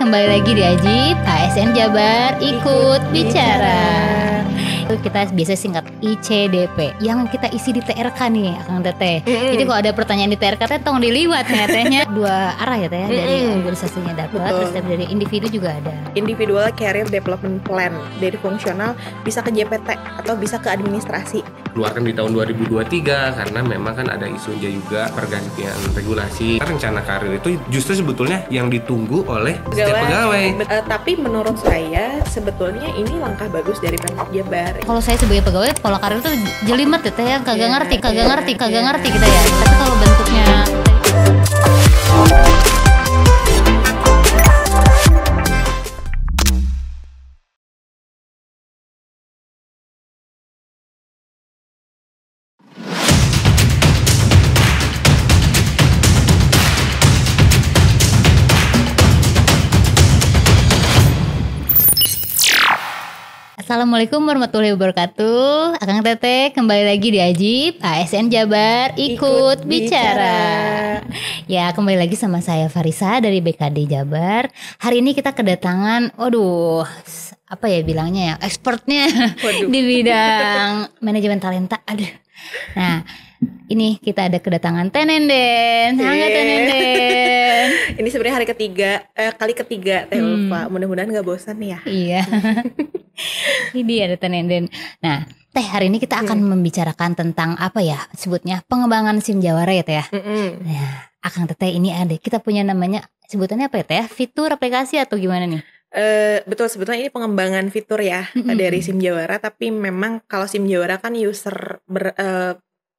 kembali lagi di Ajib ASN Jabar ikut bicara. Kita biasa singkat ICDP yang kita isi di TRK nih Akang Teteh. Jadi kalau ada pertanyaan di TRK teh tong diliwat nih tehnya dua arah ya teh dari organisasinya dapat, terus dari individu juga ada. Individual Career Development Plan dari fungsional bisa ke JPT atau bisa ke administrasi. Keluarkan di tahun 2023 karena memang kan ada isunya juga pergantian regulasi. Rencana karir itu justru sebetulnya yang ditunggu oleh setiap pegawai. Tapi menurut saya sebetulnya ini langkah bagus dari Pemprov Jabar. Kalau saya sebagai pegawai pola karir itu jelimet ya teh yang kagak ngerti kita ya. Tapi kalau bentuknya Assalamualaikum warahmatullahi wabarakatuh. Akang Teteh kembali lagi di Ajib ASN Jabar ikut bicara. Ya, kembali lagi sama saya Farisa dari BKD Jabar. Hari ini kita kedatangan, apa ya bilangnya ya, expertnya di bidang manajemen talenta. Nah, ini kita ada kedatangan Tenenden. Hangga Tenenden. Ini sebenarnya kali ketiga Teh Ulfa. Mudah-mudahan nggak bosan ya. Iya. Ini ada Tenenden. Nah, Teh hari ini kita akan membicarakan tentang apa ya sebutnya pengembangan SIM Jawara ya Teh ya. Nah, Akang Teteh ini ada kita punya namanya sebutannya apa ya Teh? Fitur aplikasi atau gimana nih? Betul, sebetulnya ini pengembangan fitur ya dari SIM Jawara. Tapi memang kalau SIM Jawara kan user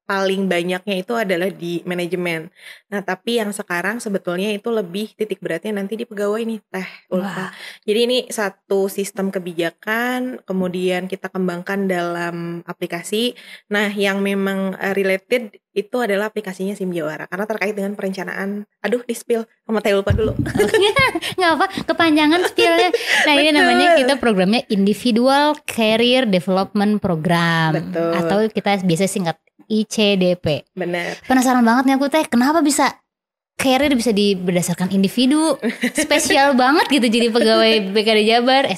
paling banyaknya itu adalah di manajemen. Nah, tapi yang sekarang sebetulnya itu lebih titik beratnya nanti di pegawai nih Teh Ulfa. Jadi ini satu sistem kebijakan, kemudian kita kembangkan dalam aplikasi. Nah, yang memang related itu adalah aplikasinya SIM Jawara karena terkait dengan perencanaan. Di spill sama Teh Ulfa dulu. Nggak apa, kepanjangan spillnya. Nah, ini namanya kita programnya Individual Career Development Program. Betul. Atau kita biasa singkat ICDP. Benar. Penasaran banget nih aku Teh, kenapa bisa career bisa berdasarkan individu? Spesial banget gitu jadi pegawai BKD Jabar.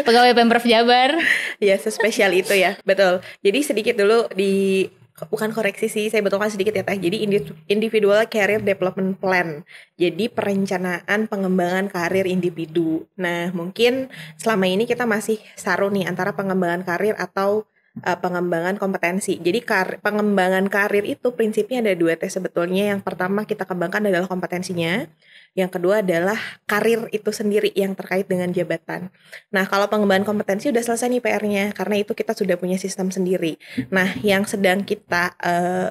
Pegawai Pemprov Jabar. Ya, sespesial itu ya. Betul. Jadi sedikit dulu bukan koreksi sih, saya betulkan sedikit ya Teh. Jadi Individual Career Development Plan. Jadi perencanaan pengembangan karir individu. Nah, mungkin selama ini kita masih saru nih antara pengembangan karir atau pengembangan kompetensi. Jadi pengembangan karir itu prinsipnya ada dua Teh sebetulnya. Yang pertama kita kembangkan adalah kompetensinya. Yang kedua adalah karir itu sendiri yang terkait dengan jabatan. Nah, kalau pengembangan kompetensi udah selesai nih PR-nya karena itu kita sudah punya sistem sendiri. Nah, yang sedang kita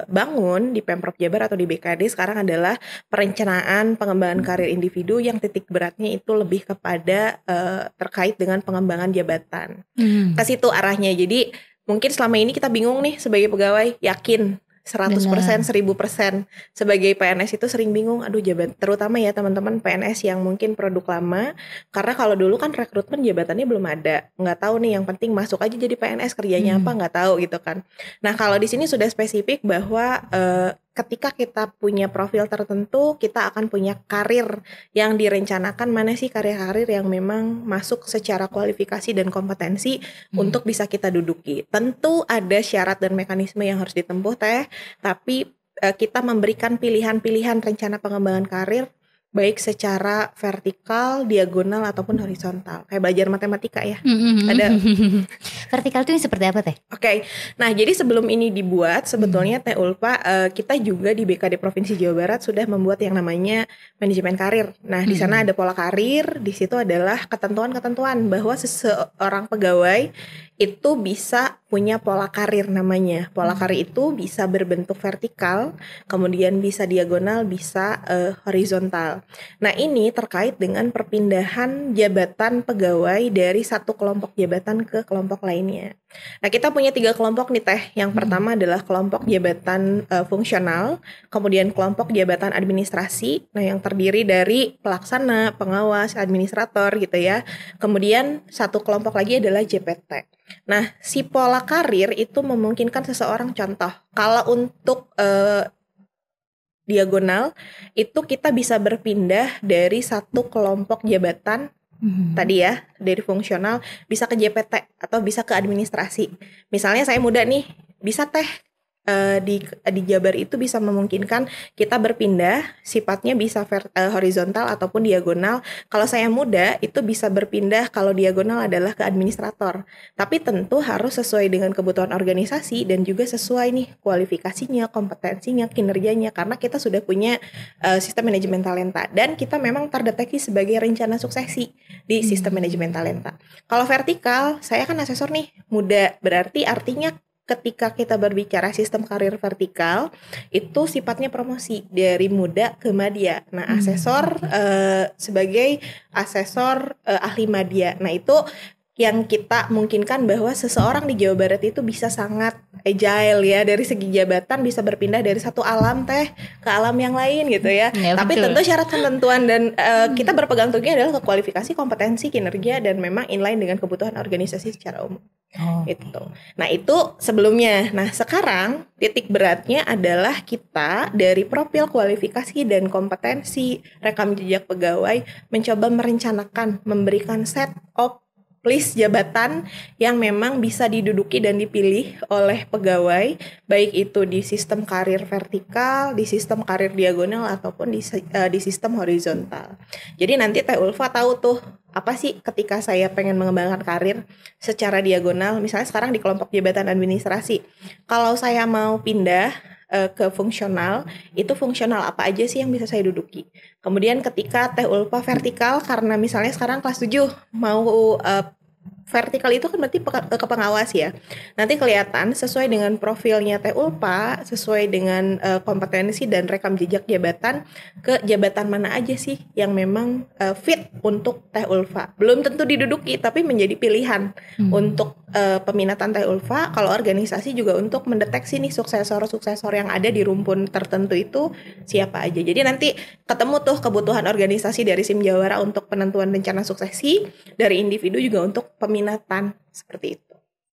bangun di Pemprov Jabar atau di BKD sekarang adalah perencanaan pengembangan karir individu yang titik beratnya itu lebih kepada terkait dengan pengembangan jabatan. Ke situ arahnya. Jadi mungkin selama ini kita bingung nih sebagai pegawai, yakin 100%, 1000%. Sebagai PNS itu sering bingung, terutama ya teman-teman PNS yang mungkin produk lama. Karena kalau dulu kan rekrutmen jabatannya belum ada. Nggak tahu nih, yang penting masuk aja jadi PNS, kerjanya apa nggak tahu gitu kan. Nah, kalau di sini sudah spesifik bahwa ketika kita punya profil tertentu, kita akan punya karir yang direncanakan, mana sih karir-karir yang memang masuk secara kualifikasi dan kompetensi untuk bisa kita duduki. Tentu ada syarat dan mekanisme yang harus ditempuh Teh, tapi kita memberikan pilihan-pilihan rencana pengembangan karir baik secara vertikal, diagonal ataupun horizontal. Kayak belajar matematika ya. Ada vertikal itu seperti apa Teh? Oke. Nah, jadi sebelum ini dibuat sebetulnya Teh Ulfa, kita juga di BKD Provinsi Jawa Barat sudah membuat yang namanya manajemen karir. Nah, di sana ada pola karir, di situ adalah ketentuan-ketentuan bahwa seseorang pegawai itu bisa punya pola karir namanya. Pola karir itu bisa berbentuk vertikal, kemudian bisa diagonal, bisa horizontal. Nah, ini terkait dengan perpindahan jabatan pegawai dari satu kelompok jabatan ke kelompok lainnya. Nah, kita punya 3 kelompok nih Teh. Yang pertama adalah kelompok jabatan fungsional, kemudian kelompok jabatan administrasi, nah yang terdiri dari pelaksana, pengawas, administrator gitu ya. Kemudian satu kelompok lagi adalah JPT. Nah, si pola karir itu memungkinkan seseorang, contoh, kalau untuk diagonal itu kita bisa berpindah dari satu kelompok jabatan tadi ya, dari fungsional bisa ke JPT atau bisa ke administrasi. Misalnya saya muda nih, bisa teh di Jabar itu bisa memungkinkan kita berpindah, sifatnya bisa horizontal ataupun diagonal. Kalau saya muda itu bisa berpindah, kalau diagonal adalah ke administrator. Tapi tentu harus sesuai dengan kebutuhan organisasi dan juga sesuai nih kualifikasinya, kompetensinya, kinerjanya, karena kita sudah punya sistem manajemen talenta dan kita memang terdeteksi sebagai rencana suksesi di sistem manajemen talenta. Kalau vertikal, saya kan asesor nih, muda, berarti artinya ketika kita berbicara sistem karir vertikal itu sifatnya promosi dari muda ke madya. Nah, asesor sebagai asesor ahli madya. Nah, itu yang kita mungkinkan bahwa seseorang di Jawa Barat itu bisa sangat agile ya, dari segi jabatan bisa berpindah dari satu alam teh ke alam yang lain gitu ya. Tapi betul. Tentu syarat ketentuan dan kita berpegang teguhnya adalah ke kualifikasi, kompetensi, kinerja dan memang inline dengan kebutuhan organisasi secara umum. Itu. Nah, itu sebelumnya. Nah, sekarang titik beratnya adalah kita dari profil kualifikasi dan kompetensi rekam jejak pegawai mencoba merencanakan, memberikan set of list jabatan yang memang bisa diduduki dan dipilih oleh pegawai, baik itu di sistem karir vertikal, di sistem karir diagonal ataupun di sistem horizontal. Jadi nanti Teh Ulfa tahu tuh apa sih ketika saya pengen mengembangkan karir secara diagonal, misalnya sekarang di kelompok jabatan administrasi. Kalau saya mau pindah ke fungsional, itu fungsional apa aja sih yang bisa saya duduki. Kemudian ketika Teh Ulfa vertikal, karena misalnya sekarang kelas 7 mau vertikal itu kan berarti ke pengawas ya. Nanti kelihatan sesuai dengan profilnya Teh Ulfa, sesuai dengan kompetensi dan rekam jejak jabatan, ke jabatan mana aja sih yang memang fit untuk Teh Ulfa. Belum tentu diduduki, tapi menjadi pilihan untuk peminatan Teh Ulfa. Kalau organisasi juga untuk mendeteksi nih suksesor-suksesor yang ada di rumpun tertentu itu siapa aja. Jadi nanti ketemu tuh kebutuhan organisasi dari SIM Jawara untuk penentuan rencana suksesi, dari individu juga untuk peminatan seperti itu.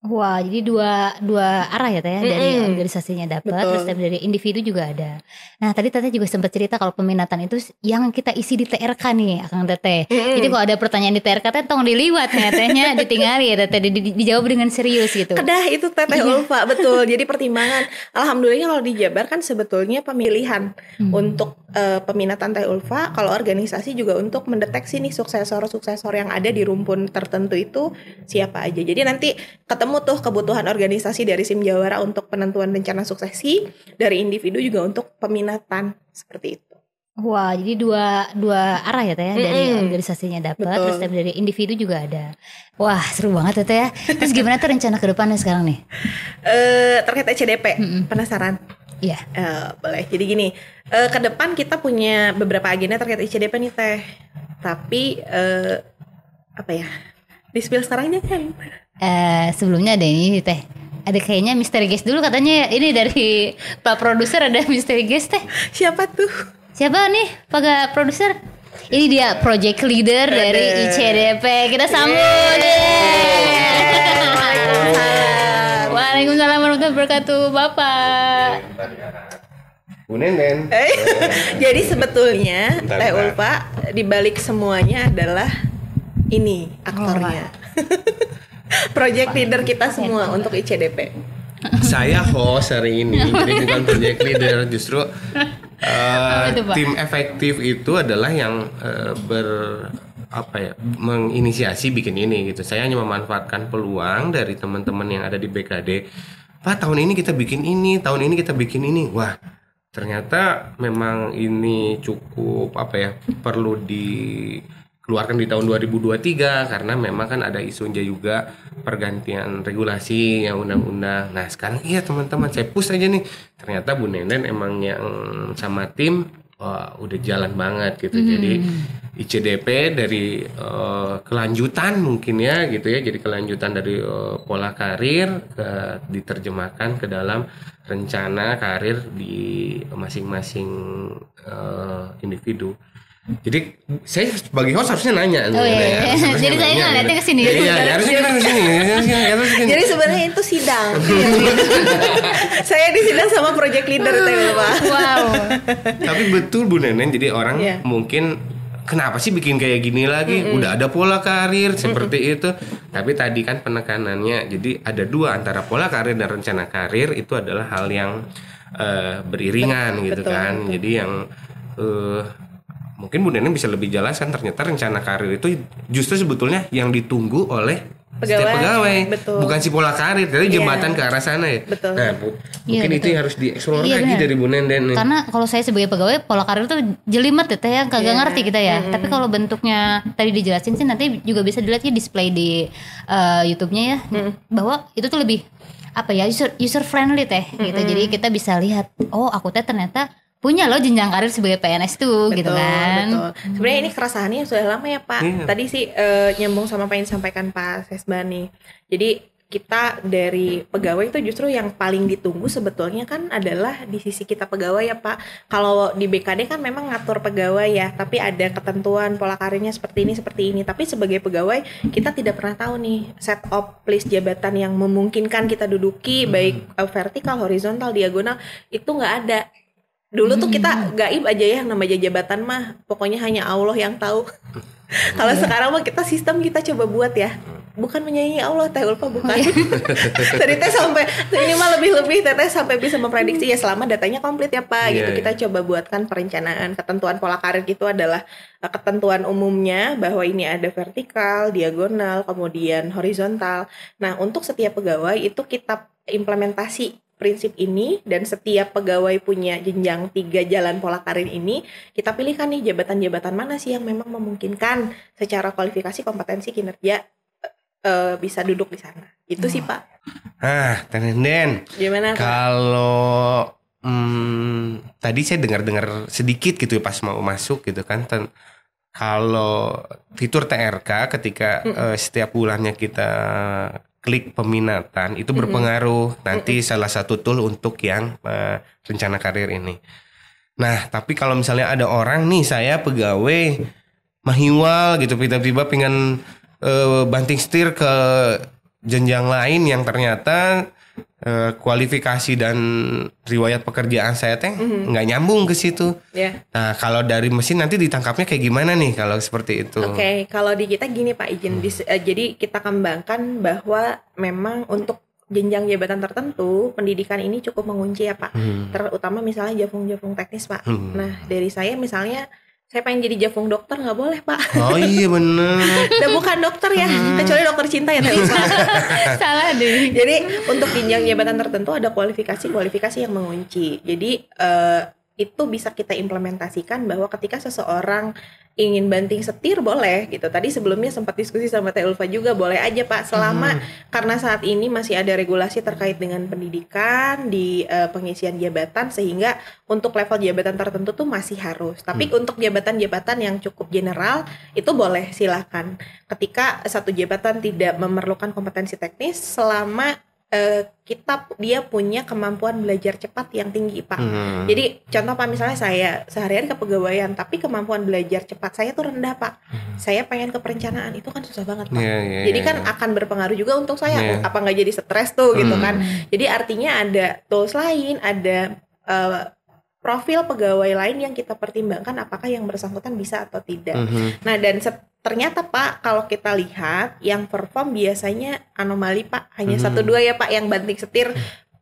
Wah, jadi dua arah ya Teh ya, dari organisasinya dapat, terus dari individu juga ada. Nah, tadi Teteh juga sempat cerita kalau peminatan itu yang kita isi di TRK nih, Akang Teteh. Jadi kalau ada pertanyaan di TRK Teh tong diliwat ya Tehnya, ditinggali ya Teteh, dijawab dengan serius gitu. Kedah itu Teteh Ulfa, betul. Jadi pertimbangan, alhamdulillah kalau di Jabar kan sebetulnya pemilihan untuk peminatan Teh Ulfa. Kalau organisasi juga untuk mendeteksi nih suksesor-suksesor yang ada di rumpun tertentu itu siapa aja. Jadi nanti ketemu tuh kebutuhan organisasi dari SIM Jawara untuk penentuan rencana suksesi, dari individu juga untuk peminatan seperti itu. Wah, jadi dua arah ya Teh ya, dari organisasinya dapat, terus dari individu juga ada. Wah, seru banget ya Teh ya. Terus gimana tuh rencana ke depannya sekarang nih? Terkait ECDP, penasaran? Iya. Boleh. Jadi gini, ke depan kita punya beberapa agenda terkait ECDP nih Teh. Tapi apa ya? Di-spill sekarang aja kan. Sebelumnya ada ini Teh, ada kayaknya misteri guest dulu katanya. Ini dari Pak Produser ada misteri guest Teh. Siapa tuh? Siapa nih Pak Produser? Ini dia project leader dari ICDP. Kita sambut deh. Waalaikumsalam warahmatullahi wabarakatuh Bapak. Bu Nenen. Jadi sebetulnya Teh Ulfa dibalik semuanya adalah ini aktornya. Project leader kita semua untuk ICDP. Saya host hari ini, jadi bukan project leader. Justru tim efektif itu adalah yang menginisiasi bikin ini gitu. Saya hanya memanfaatkan peluang dari teman-teman yang ada di BKD. Pak, tahun ini kita bikin ini, tahun ini kita bikin ini. Wah, ternyata memang ini cukup perlu dikeluarkan di tahun 2023 karena memang kan ada isunya juga pergantian regulasi yang undang-undang. Nah sekarang iya teman-teman, saya push aja nih, ternyata Bu Nenen emang yang sama tim udah jalan banget gitu. Jadi ICDP dari kelanjutan mungkin ya gitu ya, jadi kelanjutan dari pola karir diterjemahkan ke dalam rencana karir di masing-masing individu. Jadi saya sebagai host harusnya nanya. Oh iya. Harusnya Jadi saya nanya, ngeliatnya gitu. ke sini. Iya, harusnya kita ke sini. Jadi sebenarnya itu sidang. Saya disidang sama project leader itu ya, Pak. Wow. Tapi betul Bu Nenen, jadi orang mungkin kenapa sih bikin kayak gini lagi? Udah ada pola karir seperti itu. Tapi tadi kan penekanannya, jadi ada dua antara pola karir dan rencana karir itu adalah hal yang beriringan gitu kan. Jadi yang mungkin Bu Nenen bisa lebih jelaskan, ternyata rencana karir itu justru sebetulnya yang ditunggu oleh setiap pegawai, bukan si pola karir, jadi jembatan ke arah sana ya. Betul. Nah, mungkin itu yang harus dieksplor lagi dari Bu Nenen nih. Karena kalau saya sebagai pegawai pola karir tuh jelimet ya teh, yang kagak ngerti kita ya. Tapi kalau bentuknya tadi dijelasin sih, nanti juga bisa dilihat ya display di YouTube-nya ya, bahwa itu tuh lebih apa ya, user friendly teh gitu. Jadi kita bisa lihat, oh aku teh ternyata punya loh jenjang karir sebagai PNS tuh, gitu kan. Betul. Sebenarnya ini keresahannya sudah lama ya Pak. Tadi sih nyambung sama apa yang disampaikan Pak Sesban nih. Jadi kita dari pegawai itu justru yang paling ditunggu sebetulnya kan adalah di sisi kita pegawai ya Pak. Kalau di BKD kan memang ngatur pegawai ya, tapi ada ketentuan pola karirnya seperti ini. Tapi sebagai pegawai kita tidak pernah tahu nih set of list jabatan yang memungkinkan kita duduki, baik vertikal, horizontal, diagonal, itu nggak ada. Dulu tuh kita gaib aja ya, namanya jabatan mah pokoknya hanya Allah yang tahu. Kalau sekarang mah kita sistem kita coba buat ya, bukan menyayangi Allah teh Ulfa, bukan. Tadi teh sampai ini mah lebih teh sampai bisa memprediksi ya selama datanya komplit ya Pak gitu. Kita coba buatkan perencanaan. Ketentuan pola karir gitu adalah ketentuan umumnya bahwa ini ada vertikal, diagonal, kemudian horizontal. Nah, untuk setiap pegawai itu kita implementasi prinsip ini, dan setiap pegawai punya jenjang 3 jalan pola karir ini, kita pilihkan nih jabatan-jabatan mana sih yang memang memungkinkan secara kualifikasi, kompetensi, kinerja bisa duduk di sana. Itu sih Pak. Nenen, gimana Pak? Kalau tadi saya dengar sedikit gitu pas mau masuk gitu kan, kalau fitur TRK ketika setiap bulannya kita klik peminatan itu berpengaruh nanti salah satu tool untuk yang rencana karir ini. Nah, tapi kalau misalnya ada orang nih, saya pegawai mahiwal gitu, tiba-tiba pengen banting setir ke jenjang lain yang ternyata kualifikasi dan riwayat pekerjaan saya teh nggak nyambung ke situ. Nah, kalau dari mesin nanti ditangkapnya kayak gimana nih kalau seperti itu? Oke, kalau di kita gini Pak izin, jadi kita kembangkan bahwa memang untuk jenjang jabatan tertentu pendidikan ini cukup mengunci ya Pak. Terutama misalnya jafung teknis Pak. Nah, dari saya misalnya saya pengen jadi jafung dokter, nggak boleh Pak. Oh iya bener. Udah bukan dokter ya, kecuali dokter cinta ya tadi Pak. Salah deh. Jadi untuk jenjang jabatan tertentu ada kualifikasi yang mengunci. Jadi itu bisa kita implementasikan bahwa ketika seseorang ingin banting setir boleh gitu. Tadi sebelumnya sempat diskusi sama Teh Ulfa juga, boleh aja Pak, selama karena saat ini masih ada regulasi terkait dengan pendidikan di pengisian jabatan, sehingga untuk level jabatan tertentu tuh masih harus. Tapi untuk jabatan-jabatan yang cukup general itu boleh, silakan. Ketika satu jabatan tidak memerlukan kompetensi teknis selama dia punya kemampuan belajar cepat yang tinggi Pak. Jadi contoh Pak, misalnya saya seharian kepegawaian tapi kemampuan belajar cepat saya tuh rendah Pak. Saya pengen ke perencanaan, itu kan susah banget Pak. Jadi kan akan berpengaruh juga untuk saya. Apa nggak jadi stres tuh gitu kan. Jadi artinya ada tools lain, ada profil pegawai lain yang kita pertimbangkan apakah yang bersangkutan bisa atau tidak. Nah, dan ternyata Pak, kalau kita lihat yang perform biasanya anomali Pak, hanya 1-2 ya Pak yang banting setir,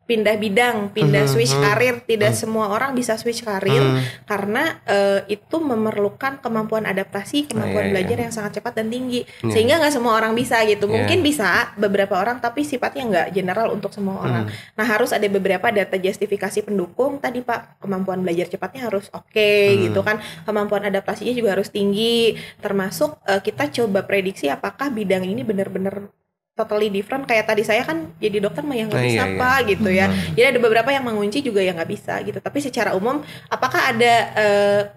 pindah bidang, pindah switch karir. Tidak semua orang bisa switch karir karena itu memerlukan kemampuan adaptasi, kemampuan belajar yang sangat cepat dan tinggi, sehingga nggak semua orang bisa gitu. Mungkin bisa beberapa orang, tapi sifatnya nggak general untuk semua orang. Nah, harus ada beberapa data justifikasi pendukung tadi Pak. Kemampuan belajar cepatnya harus oke, gitu kan, kemampuan adaptasinya juga harus tinggi, termasuk kita coba prediksi apakah bidang ini benar-benar totally different. Kayak tadi saya kan jadi dokter mah yang nggak bisa Pak gitu ya. Jadi ada beberapa yang mengunci juga yang nggak bisa gitu. Tapi secara umum apakah ada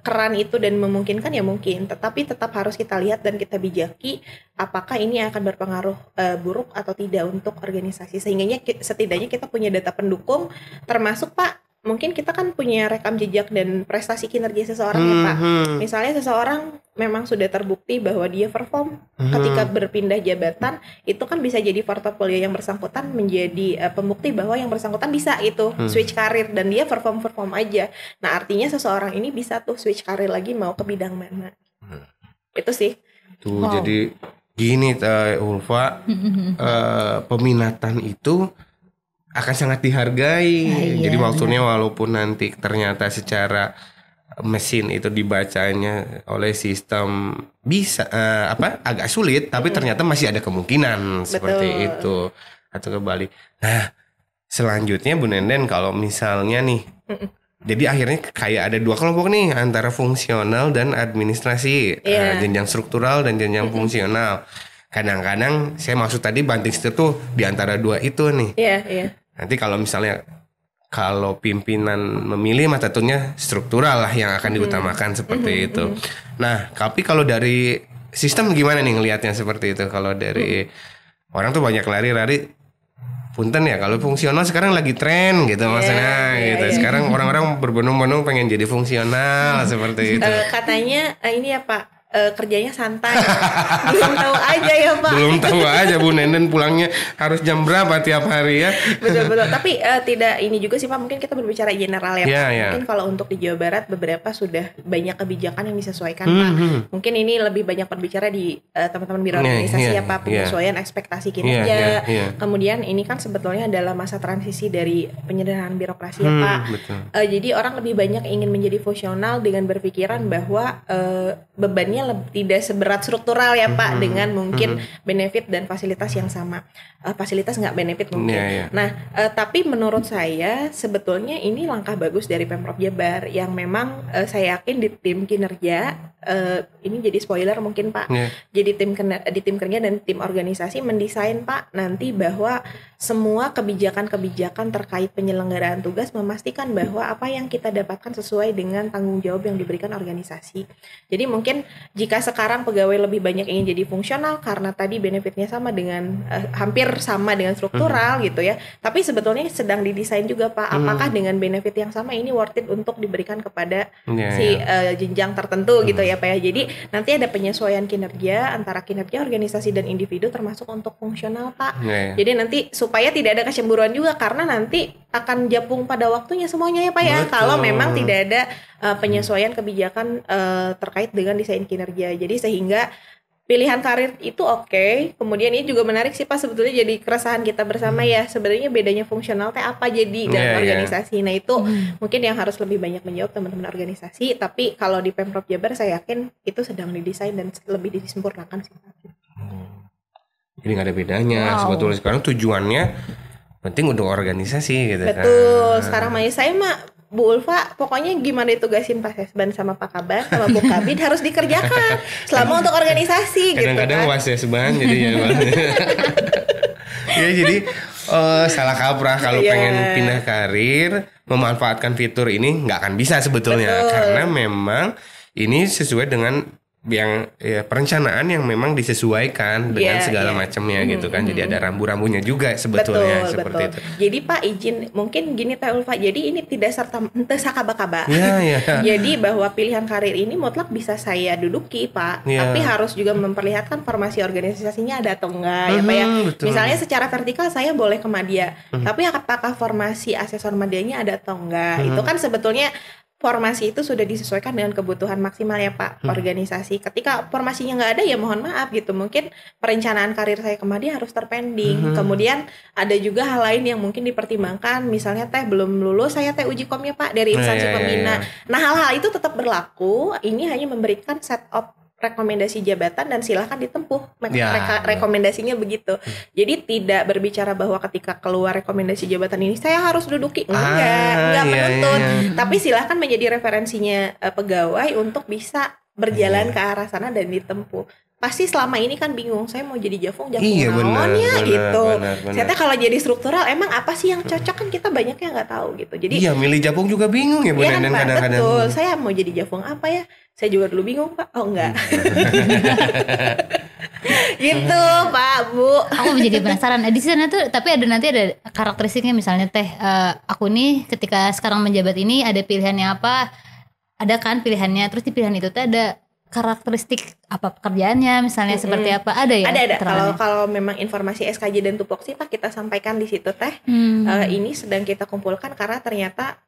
keran itu dan memungkinkan, ya mungkin. Tetapi tetap harus kita lihat dan kita bijaki apakah ini akan berpengaruh buruk atau tidak untuk organisasi. Sehingga setidaknya kita punya data pendukung, termasuk Pak mungkin kita kan punya rekam jejak dan prestasi kinerja seseorang ya Pak. Misalnya seseorang memang sudah terbukti bahwa dia perform ketika berpindah jabatan, itu kan bisa jadi portofolio yang bersangkutan menjadi pembukti bahwa yang bersangkutan bisa itu switch karir dan dia perform aja. Nah artinya seseorang ini bisa tuh switch karir lagi mau ke bidang mana. Itu sih. Tuh jadi gini Ulfa, peminatan itu akan sangat dihargai. Jadi maksudnya walaupun nanti ternyata secara mesin itu dibacanya oleh sistem bisa agak sulit, tapi ternyata masih ada kemungkinan seperti itu atau kembali. Nah, selanjutnya Bu Nenden kalau misalnya nih, jadi akhirnya kayak ada dua kelompok nih antara fungsional dan administrasi, jenjang struktural dan jenjang fungsional. Kadang-kadang saya maksud tadi banting setir tuh di antara dua itu nih. Nanti kalau misalnya kalau pimpinan memilih maka tentunya struktural lah yang akan diutamakan seperti itu. Nah, tapi kalau dari sistem gimana nih ngelihatnya seperti itu? Kalau dari orang tuh banyak lari-lari, punten ya kalau fungsional sekarang lagi tren gitu maksudnya gitu. Sekarang orang-orang berbondong-bondong pengen jadi fungsional seperti itu. Katanya ini ya Pak, kerjanya santai. Belum tahu aja ya Pak. Belum tahu aja Bu Nenden pulangnya harus jam berapa tiap hari ya. Betul. Tapi tidak ini juga sih Pak, mungkin kita berbicara general ya Pak. Mungkin kalau untuk di Jawa Barat beberapa sudah banyak kebijakan yang disesuaikan Pak. Mungkin ini lebih banyak berbicara di teman-teman biro organisasi ya Pak, penyesuaian ekspektasi kinerja. Kemudian ini kan sebetulnya adalah masa transisi dari penyederhanaan birokrasi ya Pak. Jadi orang lebih banyak ingin menjadi fungsional dengan berpikiran bahwa bebannya tidak seberat struktural ya Pak, dengan mungkin benefit dan fasilitas yang sama. Fasilitas nggak benefit mungkin. Nah, tapi menurut saya sebetulnya ini langkah bagus dari Pemprov Jabar yang memang saya yakin di tim kinerja, ini jadi spoiler mungkin Pak. Jadi di tim kerja dan tim organisasi mendesain Pak nanti bahwa semua kebijakan-kebijakan terkait penyelenggaraan tugas memastikan bahwa apa yang kita dapatkan sesuai dengan tanggung jawab yang diberikan organisasi. Jadi mungkin jika sekarang pegawai lebih banyak ingin jadi fungsional karena tadi benefitnya sama dengan hampir sama dengan struktural gitu ya. Tapi sebetulnya sedang didesain juga Pak, apakah dengan benefit yang sama ini worth it untuk diberikan kepada jenjang tertentu gitu ya Pak ya. Jadi nanti ada penyesuaian kinerja antara kinerja organisasi dan individu termasuk untuk fungsional Pak. Jadi nanti supaya tidak ada kecemburuan juga karena nanti akan japung pada waktunya semuanya ya Pak ya. Kalau memang tidak ada penyesuaian kebijakan terkait dengan desain kinerja. Jadi sehingga pilihan karir itu oke. Kemudian ini juga menarik sih Pak, sebetulnya jadi keresahan kita bersama ya. Sebenarnya bedanya fungsional teh apa jadi dalam organisasi. Nah itu mungkin yang harus lebih banyak menjawab teman-teman organisasi. Tapi kalau di Pemprov Jabar saya yakin itu sedang didesain dan lebih disempurnakan sih Pak. Jadi nggak ada bedanya. Sebetulnya sekarang tujuannya penting untuk organisasi gitu. Betul. Sekarang saya mah Bu Ulfa, pokoknya gimana ditugasin Pak Sesban sama Pak Kabar sama Bu Kabid harus dikerjakan selama untuk organisasi. Kadang-kadang gitu kan. Pak Sesban jadinya ya jadi salah kaprah kalau pengen pindah karir memanfaatkan fitur ini nggak akan bisa sebetulnya. Karena memang ini sesuai dengan yang perencanaan yang memang disesuaikan dengan segala macamnya gitu kan. Jadi ada rambu-rambunya juga sebetulnya seperti itu. Jadi Pak izin mungkin gini Teh Ulfa. Jadi ini tidak serta sakaba-kaba. Jadi bahwa pilihan karir ini mutlak bisa saya duduki Pak. Tapi harus juga memperlihatkan formasi organisasinya ada atau enggak ya Pak ya. Misalnya secara vertikal saya boleh ke media. Tapi apakah formasi asesor medianya ada atau enggak? Itu kan sebetulnya formasi itu sudah disesuaikan dengan kebutuhan maksimal ya Pak organisasi. Ketika formasinya nggak ada ya mohon maaf gitu. Mungkin perencanaan karir saya ke media harus terpending. Kemudian ada juga hal lain yang mungkin dipertimbangkan. Misalnya Teh belum lulus, saya Teh uji kom ya Pak dari instansi pembina. Nah hal-hal itu tetap berlaku. Ini hanya memberikan set of rekomendasi jabatan dan silahkan ditempuh rekomendasinya begitu. Jadi tidak berbicara bahwa ketika keluar rekomendasi jabatan ini saya harus duduki, enggak menuntut. Tapi silahkan menjadi referensinya pegawai untuk bisa berjalan ke arah sana dan ditempuh. Pasti selama ini kan bingung, saya mau jadi Jafung naonnya gitu. Saya kalau jadi struktural emang apa sih yang cocok, kan kita banyak yang nggak tahu gitu. Jadi milih Jafung juga bingung ya Bu Nenden kadang-kadang. Betul, saya mau jadi Jafung apa ya? Saya juga dulu bingung Pak. Oh enggak. Gitu Pak Bu. Aku menjadi penasaran. Di sana tuh tapi nanti ada karakteristiknya, misalnya teh aku nih ketika sekarang menjabat ini ada pilihannya apa? Ada kan pilihannya. Terus di pilihan itu tuh ada karakteristik apa pekerjaannya, misalnya seperti apa? Ada ya? Ada. Kalau memang informasi SKJ dan tupoksi Pak kita sampaikan di situ teh. Ini sedang kita kumpulkan karena ternyata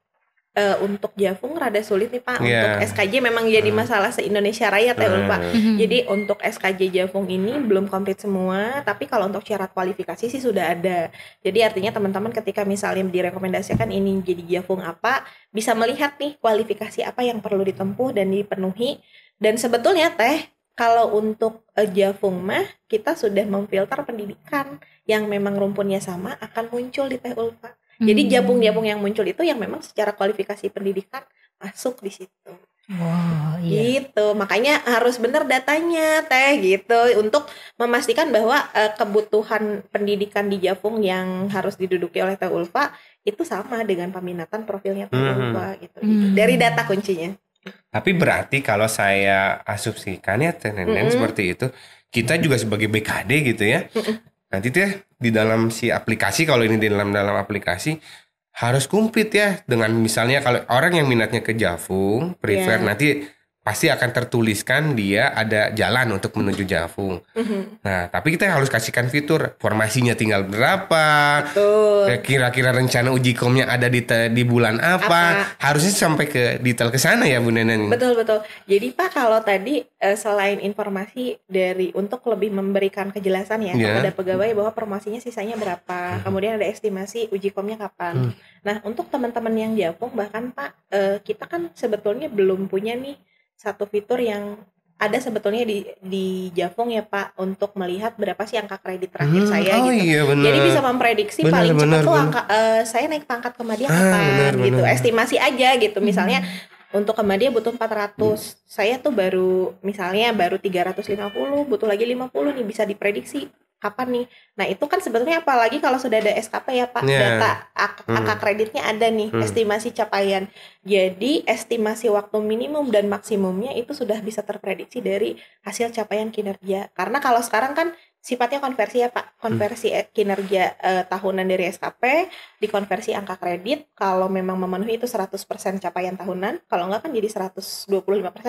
untuk Jafung rada sulit nih Pak. Untuk SKJ memang jadi masalah se-Indonesia Raya teh Pak. Jadi untuk SKJ Jafung ini belum komplit semua, tapi kalau untuk syarat kualifikasi sih sudah ada. Jadi artinya teman-teman ketika misalnya direkomendasikan ini jadi Jafung apa, bisa melihat nih kualifikasi apa yang perlu ditempuh dan dipenuhi. Dan sebetulnya teh kalau untuk Jafung mah kita sudah memfilter pendidikan yang memang rumpunnya sama akan muncul di Teh Ulfa. Jadi Jafung-Jafung yang muncul itu yang memang secara kualifikasi pendidikan masuk di situ. Wow, iya. Gitu, makanya harus benar datanya teh gitu untuk memastikan bahwa kebutuhan pendidikan di Jafung yang harus diduduki oleh Teh Ulfa itu sama dengan peminatan profilnya Teh Ulfa gitu. Dari data kuncinya. Tapi berarti kalau saya asumsikan ya Teh Nenen seperti itu, kita juga sebagai BKD gitu ya. Nanti tuh di dalam si aplikasi, kalau ini di dalam aplikasi harus komplit ya dengan misalnya kalau orang yang minatnya ke Jafung, prefer nanti pasti akan tertuliskan dia ada jalan untuk menuju Jafung. Nah, tapi kita harus kasihkan fitur formasinya tinggal berapa, kira-kira rencana uji komnya ada di bulan apa. Harusnya sampai ke detail ke sana ya Bu Nenen. Betul. Jadi Pak kalau tadi selain informasi dari untuk lebih memberikan kejelasan ya kepada pegawai bahwa formasinya sisanya berapa, kemudian ada estimasi uji komnya kapan. Nah, untuk teman-teman yang Jafung bahkan Pak kita kan sebetulnya belum punya nih satu fitur yang ada sebetulnya di Jafung ya Pak untuk melihat berapa sih angka kredit terakhir saya gitu. Iya, jadi bisa memprediksi paling cepat tuh angka saya naik pangkat ke Madya kapan gitu. Estimasi aja gitu. Misalnya untuk ke Madya butuh 400. Saya tuh baru 350, butuh lagi 50 nih, bisa diprediksi kapan nih. Nah, itu kan sebetulnya apalagi kalau sudah ada SKP ya Pak, data angka kreditnya ada nih, estimasi capaian. Jadi, estimasi waktu minimum dan maksimumnya itu sudah bisa terprediksi dari hasil capaian kinerja. Karena kalau sekarang kan sifatnya konversi ya Pak, konversi kinerja tahunan dari SKP dikonversi angka kredit. Kalau memang memenuhi itu 100% capaian tahunan, kalau enggak kan jadi 125%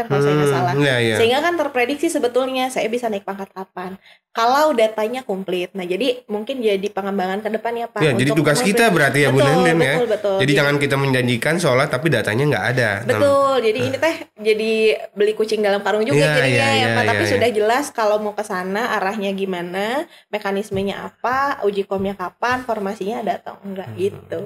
kalau saya nggak salah. Sehingga kan terprediksi sebetulnya saya bisa naik pangkat kapan kalau datanya komplit. Nah, jadi mungkin jadi pengembangan ke depan ya Pak. Ya, jadi tugas kita berarti ya Bu Nenen ya. Betul. Jadi jangan kita menjanjikan seolah tapi datanya nggak ada. Betul. Jadi ini teh jadi beli kucing dalam karung juga jadinya ya Pak. Tapi sudah jelas kalau mau ke sana arahnya gimana, mekanismenya apa, uji komnya kapan, formasinya ada atau enggak gitu.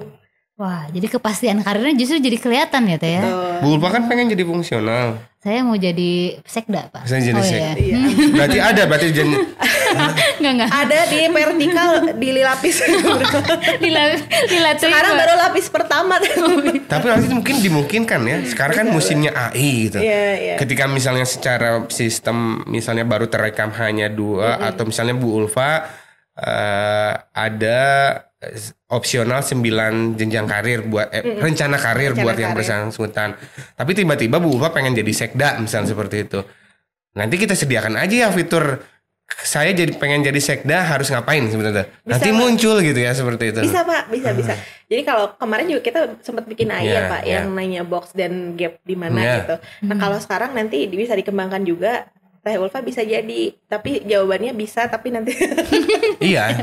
Wah, jadi kepastian karirnya justru jadi kelihatan ya Teh ya. Bu Ulfa kan pengen jadi fungsional. Saya mau jadi sekda Pak. Saya jadi sekda. Iya. Berarti jadi Enggak. Ada di vertikal dilapis. Dilatih. Sekarang baru lapis pertama. Tapi nanti mungkin dimungkinkan ya. Sekarang kan musimnya AI gitu. Iya. Ketika misalnya secara sistem misalnya baru terekam hanya 2 atau misalnya Bu Ulfa ada opsional 9 jenjang karir buat rencana karir buat yang bersangkutan. Tapi tiba-tiba Bu Ulfa pengen jadi sekda misalnya seperti itu. Nanti kita sediakan aja ya fitur saya pengen jadi sekda harus ngapain sebenarnya. Nanti muncul gitu ya seperti itu. Bisa Pak, bisa. Jadi kalau kemarin juga kita sempat bikin AI ya Pak yang nanya box dan gap di mana gitu. Nah, kalau sekarang nanti bisa dikembangkan juga. Teh Ulfa bisa jadi, tapi jawabannya bisa tapi nanti iya,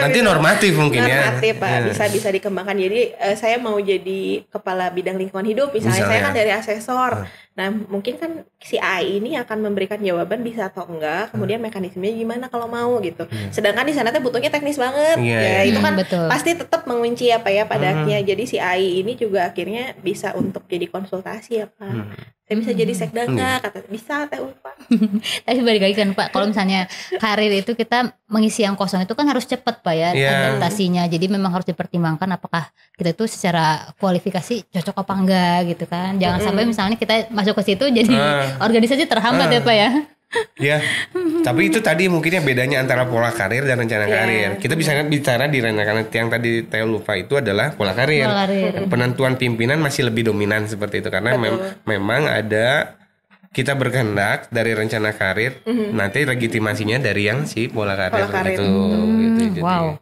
nanti normatif mungkin normatif, ya. Pak. Bisa dikembangkan. Jadi saya mau jadi kepala bidang lingkungan hidup misalnya. Saya kan dari asesor. Nah, mungkin kan si AI ini akan memberikan jawaban bisa atau enggak, kemudian mekanismenya gimana kalau mau gitu. Sedangkan di sana butuhnya teknis banget. Itu kan pasti tetap mengunci apa ya pada akhirnya. Jadi si AI ini juga akhirnya bisa untuk jadi konsultasi ya Pak. Saya bisa jadi sekda enggak? Kata bisa Teh Ulfa. Tapi balik lagi kan Pak, kalau misalnya karir itu kita mengisi yang kosong itu kan harus cepat Pak ya adaptasinya. Jadi memang harus dipertimbangkan apakah kita itu secara kualifikasi cocok apa enggak gitu kan. Jangan sampai misalnya kita masuk ke situ jadi organisasi terhambat ya Pak ya. Ya, tapi itu tadi mungkinnya bedanya antara pola karir dan rencana karir. Kita bisa bicara di rencana yang tadi Teh Ulfa itu adalah pola karir. Penentuan pimpinan masih lebih dominan seperti itu karena memang ada kita berkehendak dari rencana karir, nanti legitimasinya dari yang si pola karir, Pola karir. gitu. Gitu, Wow.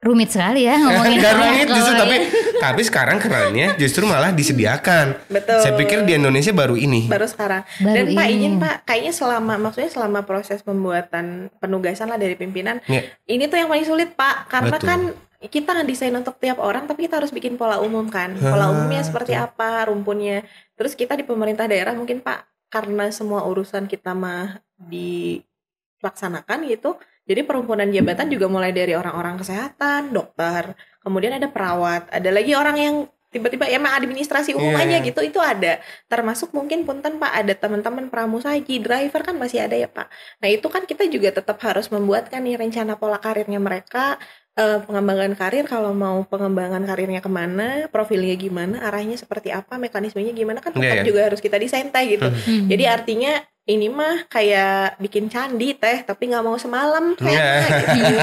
Rumit sekali ya ngomongin Gak pola rumit justru, pegawai. tapi sekarang kerennya justru malah disediakan. Betul. Saya pikir di Indonesia baru ini. Baru sekarang. Baru Dan Pak ini. izin Pak, kayaknya selama proses pembuatan penugasan lah dari pimpinan, Ya. ini tuh yang paling sulit Pak, karena Betul. kan kita ngedesain untuk tiap orang, tapi kita harus bikin pola umum kan. Pola umumnya seperti apa, rumpunnya. Terus kita di pemerintah daerah mungkin Pak, karena semua urusan kita mah dilaksanakan gitu. Jadi perumpunan jabatan juga mulai dari orang-orang kesehatan, dokter, kemudian ada perawat, ada lagi orang yang tiba-tiba emang administrasi umum Iya. aja gitu, itu ada. Termasuk mungkin punten Pak, ada teman-teman pramusaji, driver kan masih ada ya Pak. Nah itu kan kita juga tetap harus membuatkan nih rencana pola karirnya mereka, pengembangan karir, kalau mau pengembangan karirnya kemana, profilnya gimana, arahnya seperti apa, mekanismenya gimana, kan tetap Iya, iya. juga harus kita desain teh gitu. Jadi artinya ini mah kayak bikin candi teh, tapi nggak mau semalam teh. Iya. Gitu.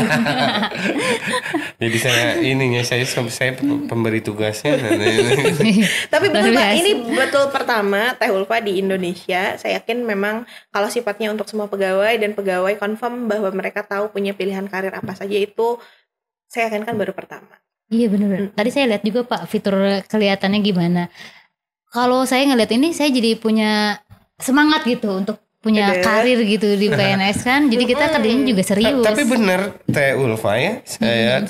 Jadi saya pemberi tugasnya. Tapi betul Luar Pak, biasa. ini betul pertama Teh Ulfa di Indonesia. Saya yakin memang kalau sifatnya untuk semua pegawai dan pegawai confirm bahwa mereka tahu punya pilihan karir apa saja, itu saya yakin kan baru pertama. Iya bener. Tadi saya lihat juga Pak fitur kelihatannya gimana. Kalau saya ngeliat ini saya jadi punya semangat gitu untuk punya Bener. karir gitu di PNS kan. Jadi kita kerjanya juga serius. Tapi bener Teh Ulfa ya, saya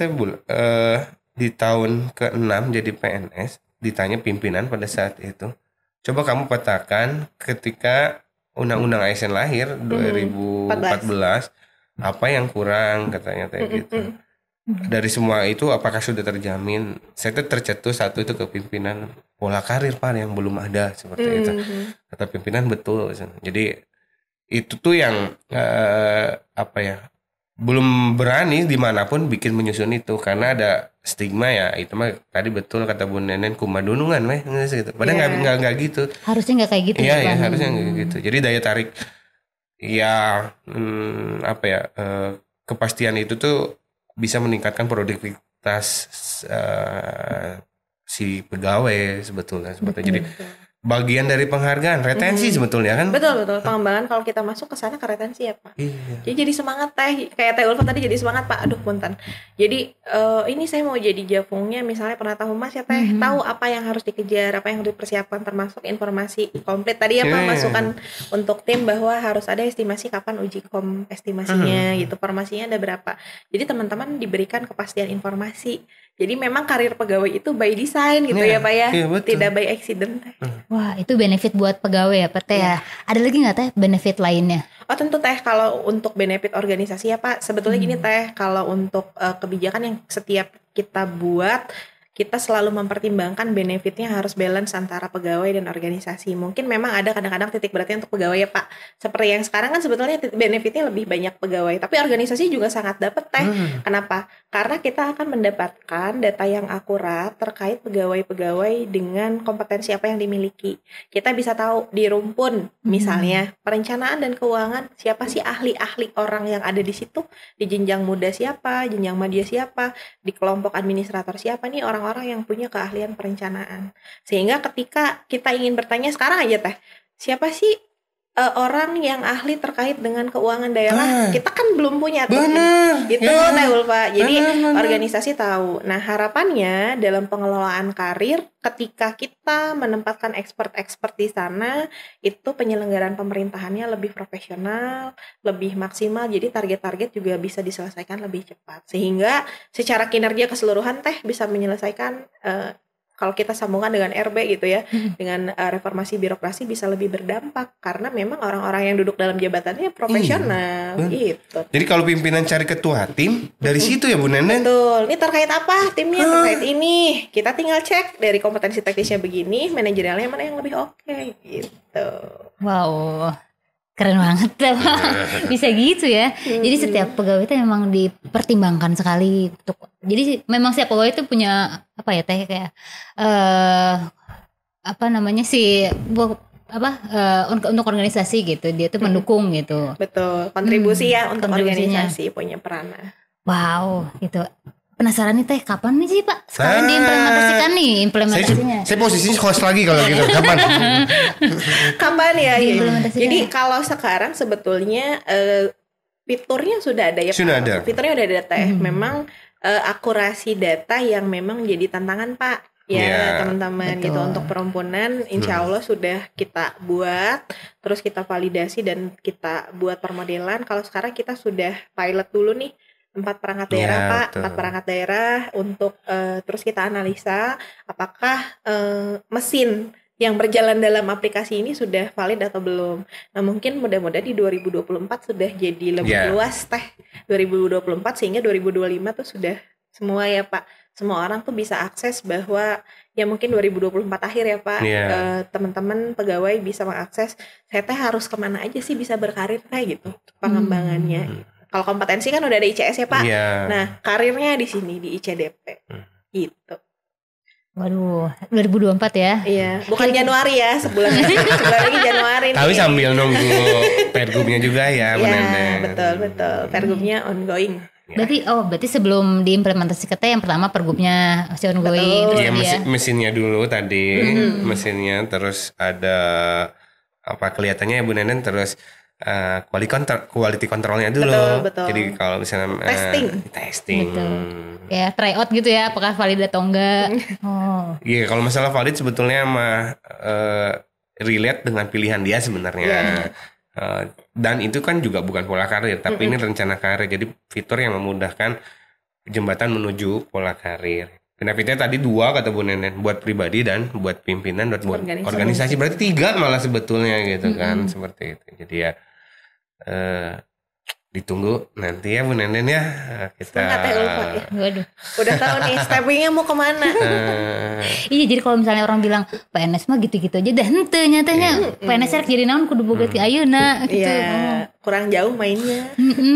di tahun ke-6 jadi PNS, ditanya pimpinan pada saat itu, coba kamu petakan ketika Undang-Undang ASN lahir 2014, apa yang kurang, katanya kayak gitu. Dari semua itu apakah sudah terjamin? Saya tuh tercetus satu itu ke pimpinan, pola karir Pak yang belum ada seperti itu. Kata pimpinan betul. Jadi itu tuh yang apa ya, belum berani dimanapun bikin menyusun itu karena ada stigma ya. Itu mah tadi betul kata Bu Nenen, kumadunungan weh gitu. Padahal nggak gitu. Harusnya nggak kayak gitu. Iya Pak. ya, harusnya nggak gitu. Jadi daya tarik ya apa ya, kepastian itu tuh bisa meningkatkan produktivitas si pegawai sebetulnya. Jadi bagian dari penghargaan, retensi sebetulnya kan. Betul pengembangan kalau kita masuk ke sana ke retensi ya Pak. Iya. Jadi semangat teh, kayak Teh Ulfa tadi jadi semangat Pak. Aduh punten. Jadi ini saya mau jadi jafungnya, misalnya penata humas ya Teh, tahu apa yang harus dikejar, apa yang harus dipersiapkan, termasuk informasi komplit tadi ya Pak, masukan untuk tim bahwa harus ada estimasi kapan uji kom estimasinya gitu, formasinya ada berapa. Jadi teman-teman diberikan kepastian informasi. Jadi memang karir pegawai itu by design gitu ya Pak ya, iya, betul. tidak by accident Teh. Wah itu benefit buat pegawai ya Pak Teh ya. Ada lagi nggak Teh benefit lainnya? Oh tentu Teh, kalau untuk benefit organisasi ya Pak, sebetulnya gini Teh, kalau untuk kebijakan yang setiap kita buat, kita selalu mempertimbangkan benefitnya harus balance antara pegawai dan organisasi. Mungkin memang ada kadang-kadang titik beratnya untuk pegawai ya Pak. Seperti yang sekarang kan sebetulnya benefitnya lebih banyak pegawai, tapi organisasi juga sangat dapat Teh. Kenapa? Karena kita akan mendapatkan data yang akurat terkait pegawai-pegawai dengan kompetensi apa yang dimiliki. Kita bisa tahu di rumpun, misalnya perencanaan dan keuangan, siapa sih ahli-ahli orang yang ada di situ, di jenjang muda siapa, jenjang media siapa, di kelompok administrator siapa nih orang-orang yang punya keahlian perencanaan. Sehingga ketika kita ingin bertanya sekarang aja Teh, siapa sih orang yang ahli terkait dengan keuangan daerah, kita kan belum punya tuh. Bener. Gitu Ya. Teh Ulfa. Jadi Bener. organisasi tahu. Nah harapannya dalam pengelolaan karir, ketika kita menempatkan expert-expert di sana, itu penyelenggaraan pemerintahannya lebih profesional, lebih maksimal. Jadi target-target juga bisa diselesaikan lebih cepat. Sehingga secara kinerja keseluruhan Teh bisa menyelesaikan, kalau kita sambungkan dengan RB gitu ya, dengan reformasi birokrasi bisa lebih berdampak karena memang orang-orang yang duduk dalam jabatannya profesional gitu. Jadi kalau pimpinan cari ketua tim dari situ ya Bu Nenen. Betul. Ini terkait apa? Timnya terkait ini. Kita tinggal cek dari kompetensi teknisnya begini, manajerialnya mana yang lebih oke gitu. Wow. Keren banget Teh, Pak. Bisa gitu ya. Jadi setiap pegawai itu memang dipertimbangkan sekali untuk. Jadi memang setiap pegawai itu punya apa ya Teh kayak apa namanya sih untuk organisasi gitu. Dia tuh mendukung gitu. Betul. Kontribusi ya untuk kontribusinya. organisasi punya peranan. Wow, gitu. penasaran nih Teh, kapan nih sih Pak sekarang diimplementasikan nih implementasinya? Saya posisinya host lagi kalau gitu. Kapan? Kapan ya? Diimplementasikan. Jadi kalau sekarang sebetulnya fiturnya sudah ada ya Pak. Sudah ada. Fiturnya udah ada Teh. Memang akurasi data yang memang jadi tantangan Pak. Ya teman-teman betul. gitu, untuk perhimpunan insya Allah sudah kita buat, terus kita validasi dan kita buat permodelan. Kalau sekarang kita sudah pilot dulu nih 4 perangkat daerah Pak, betul. 4 perangkat daerah untuk terus kita analisa apakah mesin yang berjalan dalam aplikasi ini sudah valid atau belum. Nah mungkin mudah-mudahan di 2024 sudah jadi lebih luas Teh, 2024 sehingga 2025 tuh sudah semua ya Pak. Semua orang tuh bisa akses bahwa ya mungkin 2024 akhir ya Pak, teman-teman pegawai bisa mengakses saya teh harus kemana aja sih bisa berkarir kayak gitu pengembangannya. Kalau kompetensi kan udah ada ICS ya Pak. Nah karirnya di sini di ICDP gitu. Waduh, 2024 ya? Iya, bukan Januari ya, sebulan lagi Januari. Tapi sambil nunggu pergubnya juga ya, ya betul pergubnya ongoing. Berarti sebelum diimplementasi Teh yang pertama pergubnya masih ongoing. Iya, mesinnya dulu tadi, mesinnya terus ada apa kelihatannya ya Bu Nenen, terus quality controlnya dulu. Betul. Jadi kalau misalnya testing. Ya try out gitu ya, apakah valid atau enggak. Iya, kalau masalah valid sebetulnya mah relate dengan pilihan dia sebenarnya. Dan itu kan juga bukan pola karir, tapi ini rencana karir. Jadi fitur yang memudahkan jembatan menuju pola karir. Benefitnya tadi 2 kata Bu Nenen, buat pribadi dan buat pimpinan dan buat organisasi. Berarti 3 malah sebetulnya gitu kan, seperti itu. Jadi ya ditunggu nanti ya Bu Nenen ya, kita Waduh. Udah tahu nih steppingnya mau kemana. Iya, jadi kalau misalnya orang bilang PNS mah gitu-gitu aja dah, henteu nyatanya PNS rek jadi naon kudu boga ti ayeuna gitu. Iya, kurang jauh mainnya.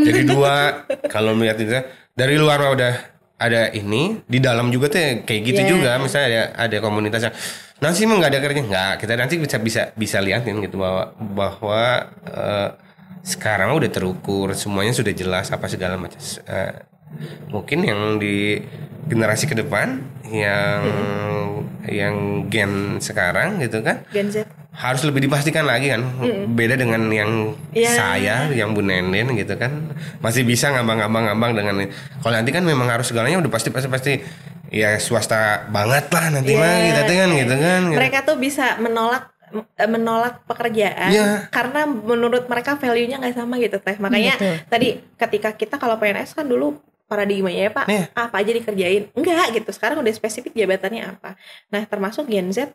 Jadi 2 kalau melihat itu dari luar udah ada ini, di dalam juga tuh kayak gitu juga. Misalnya ada komunitas yang nanti mah nggak ada kerja, nggak, kita nanti bisa liatin gitu bahwa sekarang udah terukur, semuanya sudah jelas apa segala macam. Mungkin yang di generasi ke depan yang gen sekarang gitu kan, Gen Z harus lebih dipastikan lagi kan. Beda dengan yang saya, yang Bu Nenen gitu kan, masih bisa ngambang dengan. Kalau nanti kan memang harus segalanya udah pasti ya swasta banget lah nanti mah gitu kan. Mereka tuh bisa menolak pekerjaan karena menurut mereka value-nya nggak sama gitu Teh. Makanya tadi ketika kita kalau PNS kan dulu paradigmanya ya Pak, apa aja dikerjain, enggak gitu. Sekarang udah spesifik jabatannya apa. Nah termasuk Gen Z,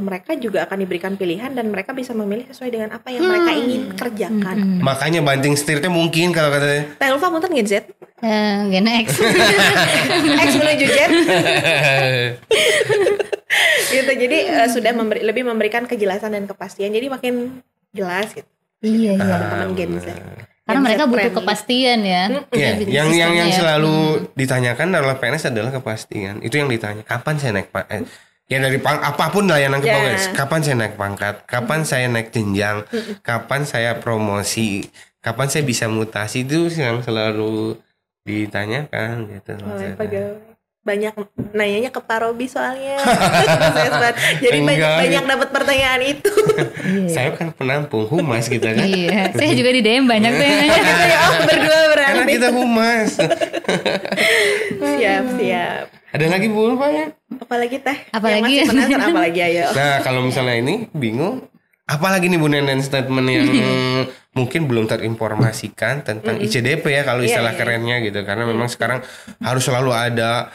mereka juga akan diberikan pilihan dan mereka bisa memilih sesuai dengan apa yang mereka ingin kerjakan. Makanya banting setirnya mungkin kalau katanya. Teh Ulfa punten Gen Z? Gen X. X menuju Z. Gitu, jadi sudah lebih memberikan kejelasan dan kepastian, jadi makin jelas gitu. Iya. Teman-teman Gen Z. Karena mereka butuh kepastian ya. Yang selalu ditanyakan adalah PNS adalah kepastian. Itu yang ditanya. Kapan saya naik ya dari apapun layanan kepegawaian. Kapan saya naik pangkat? Kapan saya naik jenjang? Kapan saya promosi? Kapan saya bisa mutasi? Itu yang selalu ditanyakan gitu. Oleh pegawai. Banyak nanyanya ke Pak Robi soalnya. Jadi banyak dapat pertanyaan itu. Saya kan penampung humas gitu kan. Iya, saya juga di DM banyak tuh yang nanya. Berdua berarti. Karena kita humas. Siap. Ada lagi Bu Pak? Apalagi Teh? Apalagi? Yang masih penasaran apalagi ayo. Nah kalau misalnya ini bingung, apalagi nih Bu Nenen statement yang mungkin belum terinformasikan tentang ICDP ya kalau istilah kerennya gitu. Karena memang sekarang harus selalu ada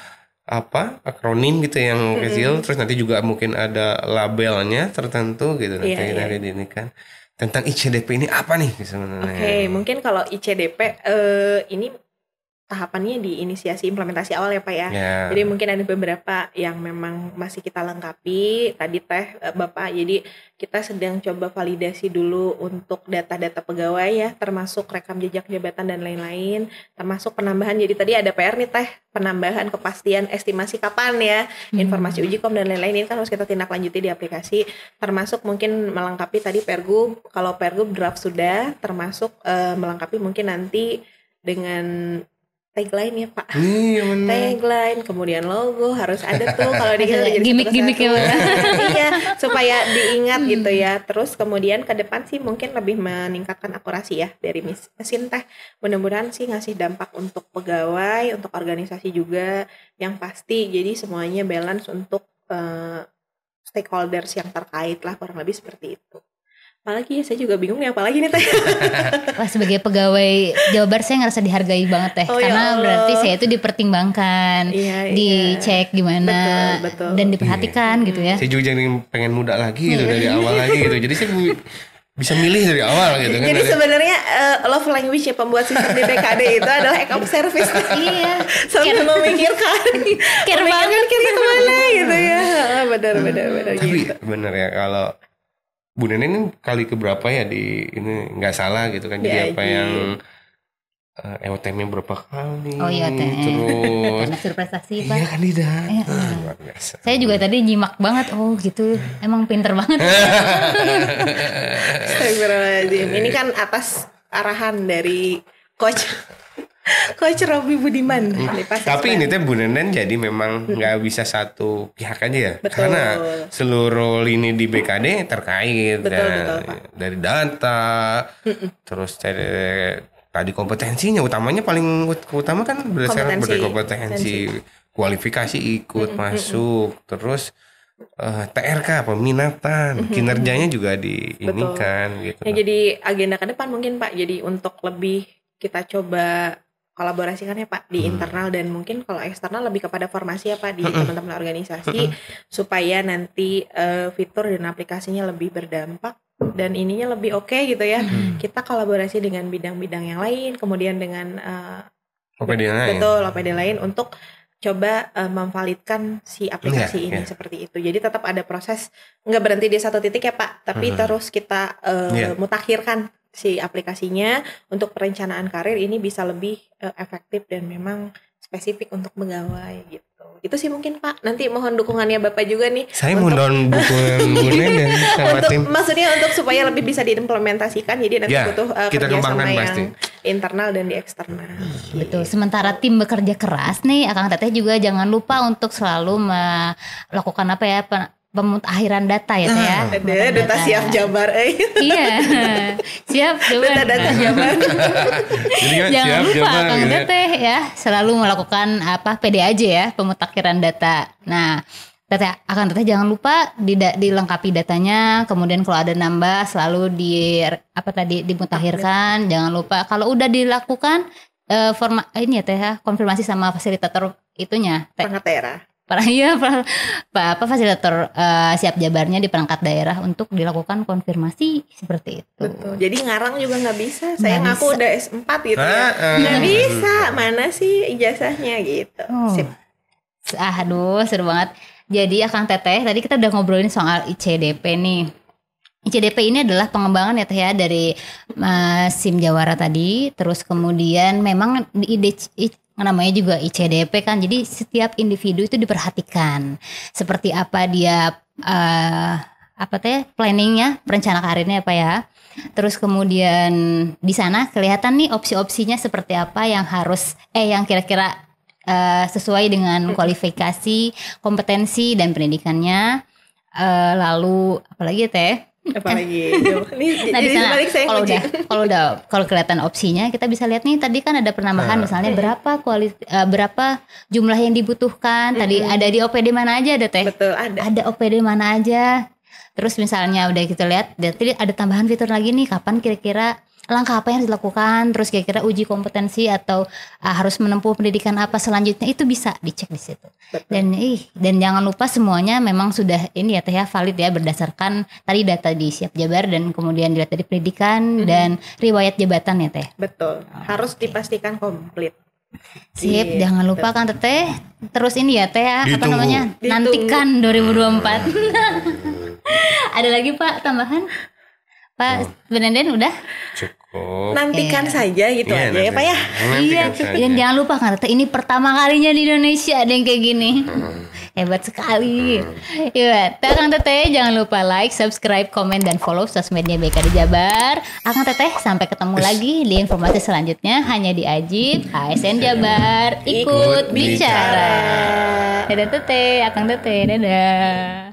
akronim gitu yang kecil, terus nanti juga mungkin ada labelnya tertentu gitu nanti ini kan tentang ICDP ini apa nih sebenarnya? Oke, mungkin kalau ICDP ini tahapannya di inisiasi implementasi awal ya Pak ya. Jadi mungkin ada beberapa yang memang masih kita lengkapi tadi Teh Bapak. Jadi kita sedang coba validasi dulu untuk data-data pegawai ya, termasuk rekam jejak jabatan dan lain-lain, termasuk penambahan. Jadi tadi ada PR nih Teh, penambahan kepastian estimasi kapan ya, informasi uji kom dan lain-lain ini kan harus kita tindak lanjuti di aplikasi. Termasuk mungkin melengkapi tadi Pergub, kalau Pergub draft sudah, termasuk melengkapi mungkin nanti dengan tagline ya Pak. Iya benar. Tagline, kemudian logo harus ada tuh kalau di kita jadi Gimik-gimik ya, Pak. Iya, supaya diingat gitu ya. Terus kemudian ke depan sih mungkin lebih meningkatkan akurasi ya dari mesin teh. Mudah-mudahan sih ngasih dampak untuk pegawai, untuk organisasi juga yang pasti. Jadi semuanya balance untuk stakeholders yang terkait lah, kurang lebih seperti itu. Apalagi ya, saya juga bingung nih apalagi nih teh. Wah, sebagai pegawai Jabar saya ngerasa dihargai banget teh, Oh, ya karena Allah. berarti saya itu dipertimbangkan, Iya, dicek gimana, Betul. dan diperhatikan gitu ya. Saya juga jadi pengen muda lagi gitu dari awal lagi gitu. Jadi saya bisa milih dari awal gitu kan. Jadi sebenarnya love language ya pembuat sistem di BKD itu adalah act of service. Iya. Sambil memikirkan Care banget kita kemana gitu ya. Benar Tapi gitu. bener ya kalau Bu Nenen ini kali keberapa ya di ini nggak salah gitu kan. Jadi Di apa IG. yang EOTM-nya berapa kali. Oh iya, teh. Terus Karena surprestasi Pak. iya kandidat. Iya. Luar biasa. Saya juga tadi nyimak banget, oh gitu, emang pinter banget. Astagfirullahaladzim. Ini kan atas arahan dari coach Robi Budiman di Pasar Tapi ini Senen. teh Bu Nenen jadi memang nggak bisa satu pihak aja ya. Betul. Karena seluruh lini di BKD terkait. Betul, Pak. Dari data, terus tadi kompetensinya utamanya paling utama kan berdasarkan kompetensi, kualifikasi ikut masuk, terus TRK peminatan, kinerjanya juga di ini Betul. kan gitu. Nah, jadi agenda ke depan mungkin Pak, jadi untuk lebih kita coba kolaborasikan ya Pak di internal dan mungkin kalau eksternal lebih kepada formasi ya Pak di teman-teman organisasi supaya nanti fitur dan aplikasinya lebih berdampak dan ininya lebih oke gitu ya. Kita kolaborasi dengan bidang-bidang yang lain, kemudian dengan OPD lain. betul OPD lain untuk coba memvalidkan si aplikasi ini seperti itu. Jadi tetap ada proses, nggak berhenti di satu titik ya Pak, tapi terus kita mutakhirkan si aplikasinya untuk perencanaan karir ini bisa lebih efektif dan memang spesifik untuk pegawai gitu. Itu sih mungkin Pak. Nanti mohon dukungannya Bapak juga nih. Saya mau down buku Bu Nenen sama untuk, tim. maksudnya untuk supaya lebih bisa diimplementasikan. Jadi nanti Ya, butuh kita kerjasama kembangkan yang pasti. internal dan di eksternal. Betul. Sementara tim bekerja keras nih, Akang Teteh juga jangan lupa untuk selalu melakukan apa ya, pemutakhiran data ya Teh ya. Ada Duta Siap Jabar. Iya. Siap Jabar. Duta Data Jabar. Jadi kan Jangan siap lupa coba Kang gitu. Teteh ya, selalu melakukan apa PDAJ ya, pemutakhiran data. Nah, Teteh akan Teteh jangan lupa dilengkapi datanya, kemudian kalau ada nambah selalu dimutakhirkan. Jangan lupa kalau udah dilakukan ini ya Teh ya, konfirmasi sama fasilitator itunya. Perangkat daerah. Fasilitator siap jabarnya di perangkat daerah untuk dilakukan konfirmasi seperti itu. Betul. Jadi ngarang juga nggak bisa. Saya Nggak ngaku bisa. udah S4 gitu ya. Nggak bisa. Mana sih ijazahnya gitu. Oh. Sip. Aduh, seru banget. Jadi Akang Teteh, tadi kita udah ngobrolin soal ICDP nih. ICDP ini adalah pengembangan ya Teh ya dari SIM Jawara tadi. Terus kemudian memang namanya juga ICDP kan. Jadi setiap individu itu diperhatikan. Seperti apa dia planningnya, perencana karirnya apa ya. Terus kemudian di sana kelihatan nih opsi-opsinya seperti apa yang harus yang kira-kira sesuai dengan kualifikasi, kompetensi dan pendidikannya. Lalu apalagi ya Teh? Apalagi ini Nah di jadi sana sebalik saya nguji. kalau kelihatan opsinya kita bisa lihat nih tadi kan ada penambahan misalnya berapa jumlah yang dibutuhkan. Tadi ada di OPD mana aja ada Teh? Betul, ada. Ada OPD mana aja. Terus misalnya udah kita lihat, nanti ada tambahan fitur lagi nih, kapan kira-kira langkah apa yang harus dilakukan, terus kira-kira uji kompetensi atau harus menempuh pendidikan apa selanjutnya, itu bisa dicek di situ. Betul. Dan jangan lupa semuanya memang sudah ini ya Teh ya, valid ya berdasarkan tadi data di Siap Jabar dan kemudian dilihat dari pendidikan dan riwayat jabatan ya Teh. Betul. Harus dipastikan komplit. Sip, Gitu. jangan lupa kan Teteh. Terus ini ya Teh ya, apa Ditunggu. namanya? Ditunggu. Nantikan 2024. Ada lagi Pak tambahan? Pak Benenden udah? Cukup. Nantikan saja gitu Iya, aja ya Pak ya. Iya, dan jangan lupa kan Teteh, ini pertama kalinya di Indonesia ada yang kayak gini. Hebat sekali. Ya, Akang Teteh jangan lupa like, subscribe, komen, dan follow sosmednya BKD Jabar. Akang Teteh sampai ketemu lagi di informasi selanjutnya hanya di Ajib ASN Jabar. Ikut bicara. Dadah Teteh, Akang Teteh, dadah.